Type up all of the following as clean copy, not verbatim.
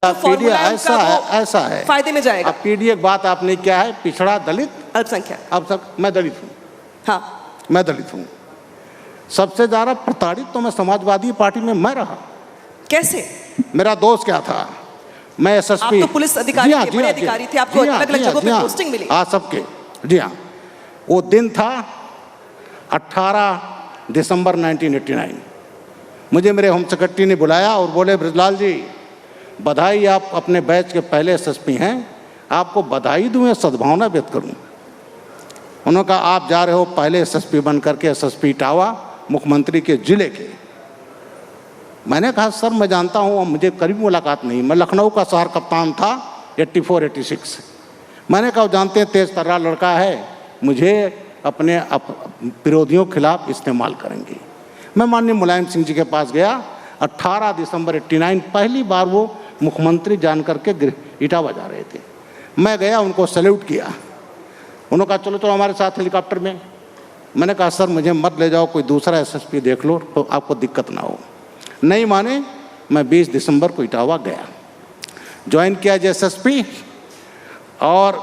PDA ऐसा है फायदे में जाएगा। अब पीडीए की बात आपने क्या है, पिछड़ा दलित अल्पसंख्यक। अब तक मैं दलित हूँ। हाँ, मैं दलित हूँ। सबसे ज्यादा प्रताड़ित तो मैं समाजवादी पार्टी में मैं रहा। कैसे? मेरा दोस्त क्या था, मैं एसएसपी। आप तो पुलिस अधिकारी थे, बड़े अधिकारी थे, आपको अलग अलग जगहों पे पोस्टिंग मिली। हाँ, सबके। जी हाँ, वो दिन था 18 दिसंबर 1989। मुझे मेरे होम सेक्रेटरी ने बुलाया और बोले, ब्रजलाल जी बधाई, आप अपने बैच के पहले एसएसपी हैं, आपको बधाई दूं या सद्भावना व्यक्त करूं। उन्होंने कहा आप जा रहे हो पहले एसएसपी बन करके, एसएसपी इटावा, मुख्यमंत्री के जिले के। मैंने कहा सर मैं जानता हूँ, मुझे करीब मुलाकात नहीं, मैं लखनऊ का शहर कप्तान था 84-86। मैंने कहा जानते हैं तेज तर्रा लड़का है, मुझे अपने विरोधियों के खिलाफ इस्तेमाल करेंगे। मैं माननीय मुलायम सिंह जी के पास गया 18 दिसंबर 89, पहली बार वो मुख्यमंत्री जान करके इटावा जा रहे थे। मैं गया, उनको सैल्यूट किया। उन्होंने कहा चलो चलो हमारे साथ हेलीकॉप्टर में। मैंने कहा सर मुझे मत ले जाओ, कोई दूसरा एसएसपी देख लो तो आपको दिक्कत ना हो। नहीं माने, मैं 20 दिसंबर को इटावा गया, ज्वाइन किया एसएसपी। और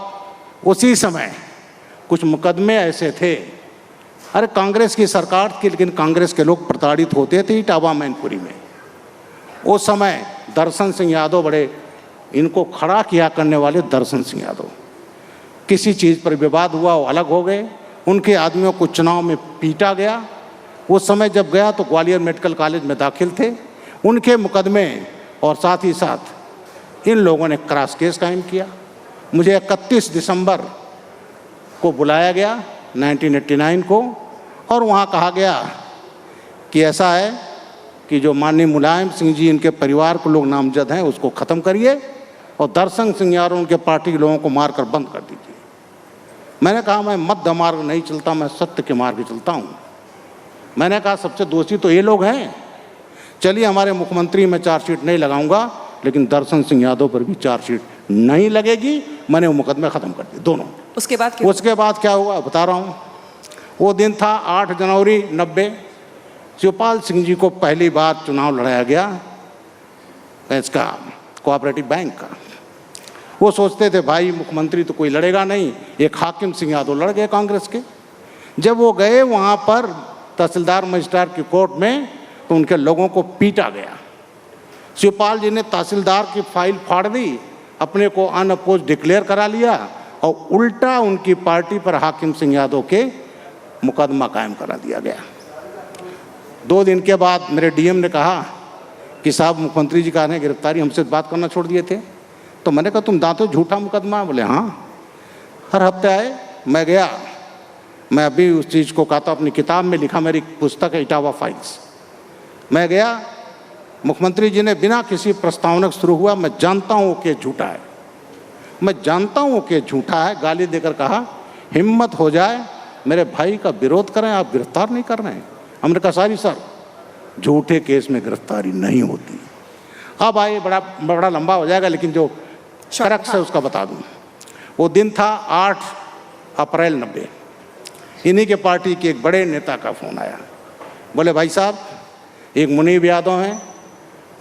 उसी समय कुछ मुकदमे ऐसे थे, अरे कांग्रेस की सरकार थी लेकिन कांग्रेस के लोग प्रताड़ित होते थे इटावा मैनपुरी में। उस समय दर्शन सिंह यादव, बड़े इनको खड़ा किया करने वाले दर्शन सिंह यादव, किसी चीज़ पर विवाद हुआ वो अलग हो गए, उनके आदमियों को चुनाव में पीटा गया। उस समय जब गया तो ग्वालियर मेडिकल कॉलेज में दाखिल थे, उनके मुकदमे और साथ ही साथ इन लोगों ने क्रॉस केस कायम किया। मुझे 31 दिसंबर को बुलाया गया 1989 को, और वहाँ कहा गया कि ऐसा है कि जो माननीय मुलायम सिंह जी, इनके परिवार को लोग नामजद हैं, उसको ख़त्म करिए और दर्शन सिंह यादव उनके पार्टी के लोगों को मारकर बंद कर दीजिए। मैंने कहा मैं मध्य मार्ग नहीं चलता, मैं सत्य के मार्ग चलता हूँ। मैंने कहा सबसे दोषी तो ये लोग हैं, चलिए हमारे मुख्यमंत्री में चार्जशीट नहीं लगाऊंगा, लेकिन दर्शन सिंह यादव पर भी चार्जशीट नहीं लगेगी। मैंने वो मुकदमे ख़त्म कर दिए दोनों। उसके बाद क्या हुआ बता रहा हूँ। वो दिन था 8 जनवरी 90। शिवपाल सिंह जी को पहली बार चुनाव लड़ाया गया इसका कोऑपरेटिव बैंक का। वो सोचते थे भाई मुख्यमंत्री तो कोई लड़ेगा नहीं, एक हाकिम सिंह यादव लड़ गए कांग्रेस के। जब वो गए वहाँ पर तहसीलदार मजिस्ट्रेट की कोर्ट में, तो उनके लोगों को पीटा गया। शिवपाल जी ने तहसीलदार की फाइल फाड़ दी, अपने को अनअपोज डिक्लेयर करा लिया और उल्टा उनकी पार्टी पर हाकिम सिंह यादव के मुकदमा कायम करा दिया गया। 2 दिन के बाद मेरे डीएम ने कहा कि साहब मुख्यमंत्री जी का ने गिरफ्तारी, हमसे बात करना छोड़ दिए थे। तो मैंने कहा तुम दांतों झूठा मुकदमा? बोले हाँ। हर हफ्ते आए, मैं गया, मैं अभी उस चीज़ को कहा था, अपनी किताब में लिखा, मेरी पुस्तक है इटावा फाइल्स। मैं गया, मुख्यमंत्री जी ने बिना किसी प्रस्तावना शुरू हुआ, मैं जानता हूँ कि झूठा है, मैं जानता हूँ कि झूठा है, गाली देकर कहा हिम्मत हो जाए मेरे भाई का विरोध करें, आप गिरफ्तार नहीं कर रहे हैं। हमने कहा सारी सर झूठे केस में गिरफ्तारी नहीं होती। अब आइए, बड़ा लंबा हो जाएगा, लेकिन जो फर्क है उसका बता दूँ। वो दिन था 8 अप्रैल 90। इन्हीं के पार्टी के एक बड़े नेता का फ़ोन आया, बोले भाई साहब एक मुनीब यादव हैं,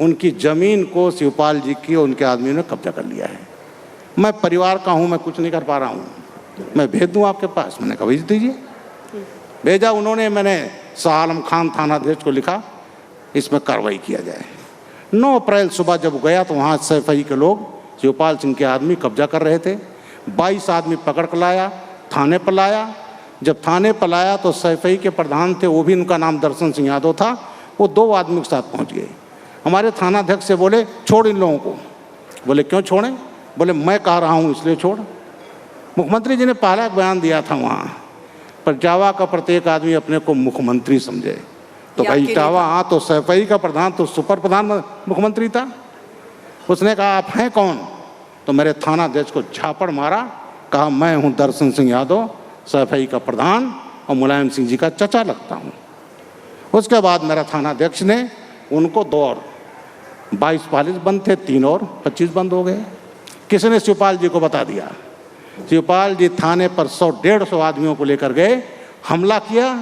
उनकी ज़मीन को शिवपाल जी की और उनके आदमियों ने कब्जा कर लिया है। मैं परिवार का हूँ, मैं कुछ नहीं कर पा रहा हूँ, मैं भेज दूँ आपके पास? मैंने कहा भेज दीजिए। भेजा उन्होंने, मैंने शाह आलम खान थानाध्यक्ष को लिखा इसमें कार्रवाई किया जाए। 9 अप्रैल सुबह जब गया तो वहाँ सैफई के लोग शिवपाल सिंह के आदमी कब्जा कर रहे थे। 22 आदमी पकड़ कर लाया, थाने पर लाया। जब थाने पर लाया तो सैफई के प्रधान थे, वो भी उनका नाम दर्शन सिंह यादव था, वो 2 आदमी के साथ पहुँच गए। हमारे थानाध्यक्ष से बोले छोड़ इन लोगों को। बोले क्यों छोड़ें? बोले मैं कह रहा हूँ इसलिए छोड़। मुख्यमंत्री जी ने पहला बयान दिया था वहाँ पर, इटावा का प्रत्येक आदमी अपने को मुख्यमंत्री समझे। तो भाई इटावा, हाँ तो सैफई का प्रधान तो सुपर प्रधान मुख्यमंत्री था। उसने कहा आप हैं कौन? तो मेरे थानाध्यक्ष को झापड़ मारा, कहा मैं हूँ दर्शन सिंह यादव, सैफई का प्रधान और मुलायम सिंह जी का चचा लगता हूँ। उसके बाद मेरा थानाध्यक्ष ने उनको 2 और 22 पुलिस बंद थे, 3 और 25 बंद हो गए। किसने? शिवपाल जी को बता दिया। शिवपाल जी थाने पर 100-150 आदमियों को लेकर गए, हमला किया,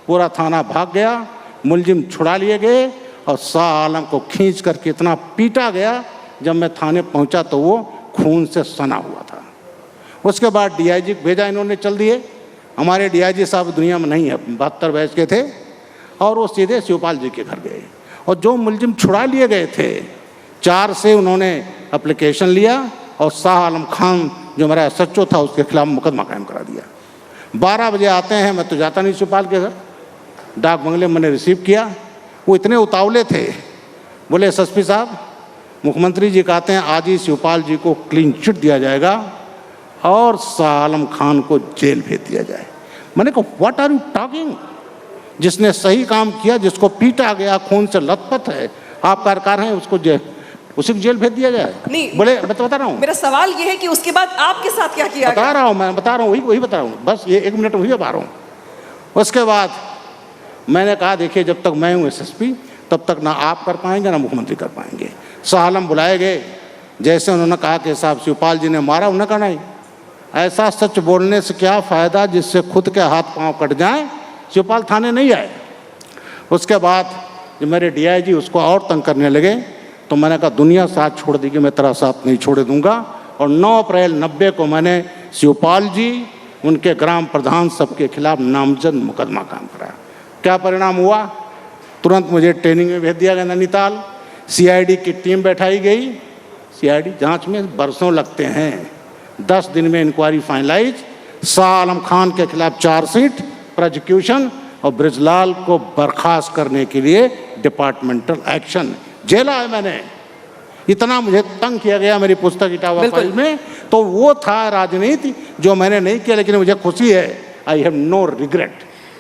पूरा थाना भाग गया, मुलजिम छुड़ा लिए गए और शाह आलम को खींच कर इतना पीटा गया जब मैं थाने पहुंचा तो वो खून से सना हुआ था। उसके बाद डीआईजी को भेजा, इन्होंने चल दिए। हमारे डीआईजी साहब दुनिया में नहीं है, 72 बैच के थे, और वो सीधे शिवपाल जी के घर गए। और जो मुलजिम छुड़ा लिए गए थे 4 से उन्होंने एप्लीकेशन लिया और शाह आलम खान जो मेरा SHO था उसके खिलाफ मुकदमा कायम करा दिया। 12 बजे आते हैं, मैं तो जाता नहीं शिवपाल के घर, डाक बंगले मैंने रिसीव किया। वो इतने उतावले थे, बोले SSP साहब मुख्यमंत्री जी कहते हैं आज ही शिवपाल जी को क्लीन चिट दिया जाएगा और शाह आलम खान को जेल भेज दिया जाए। मैंने कहा व्हाट आर यू टॉकिंग, जिसने सही काम किया, जिसको पीटा गया, खून से लथपथ है, आप कारकार हैं, उसको उसी को जेल भेज दिया जाए? नहीं, बोले मैं तो बता रहा हूँ, मेरा सवाल ये है कि उसके बाद आपके साथ क्या किया बता रहा हूँ, मैं बता रहा हूँ, वही बता रहा हूँ, बस ये 1 मिनट वही बता रहा हूँ। उसके बाद मैंने कहा देखिए जब तक मैं हूँ SSP तब तक ना आप कर पाएंगे ना मुख्यमंत्री कर पाएंगे। शाह आलम बुलाए गए, जैसे उन्होंने कहा कि साहब शिवपाल जी ने मारा, उन्होंने कहा नहीं, ऐसा सच बोलने से क्या फ़ायदा जिससे खुद के हाथ पांव कट जाएं, शिवपाल थाने नहीं आए। उसके बाद जब मेरे डीआईजी उसको और तंग करने लगे तो मैंने कहा दुनिया साथ छोड़ दी कि मैं तेरा साथ नहीं छोड़े दूंगा। और 9 अप्रैल 90 को मैंने शिवपाल जी, उनके ग्राम प्रधान सबके खिलाफ नामजद मुकदमा कायम कराया। क्या परिणाम हुआ? तुरंत मुझे ट्रेनिंग में भेज दिया गया नैनीताल, CID की टीम बैठाई गई। CID जांच में बरसों लगते हैं, 10 दिन में इंक्वायरी फाइनलाइज, शाह आलम खान के खिलाफ चार्जशीट, प्रोसिक्यूशन और ब्रिजलाल को बर्खास्त करने के लिए डिपार्टमेंटल एक्शन। जेला है मैंने, इतना मुझे तंग किया गया मेरी पुस्तक इटावा फाइल में। तो वो था राजनीति जो मैंने नहीं किया, लेकिन मुझे खुशी है, आई हैव नो रिग्रेट।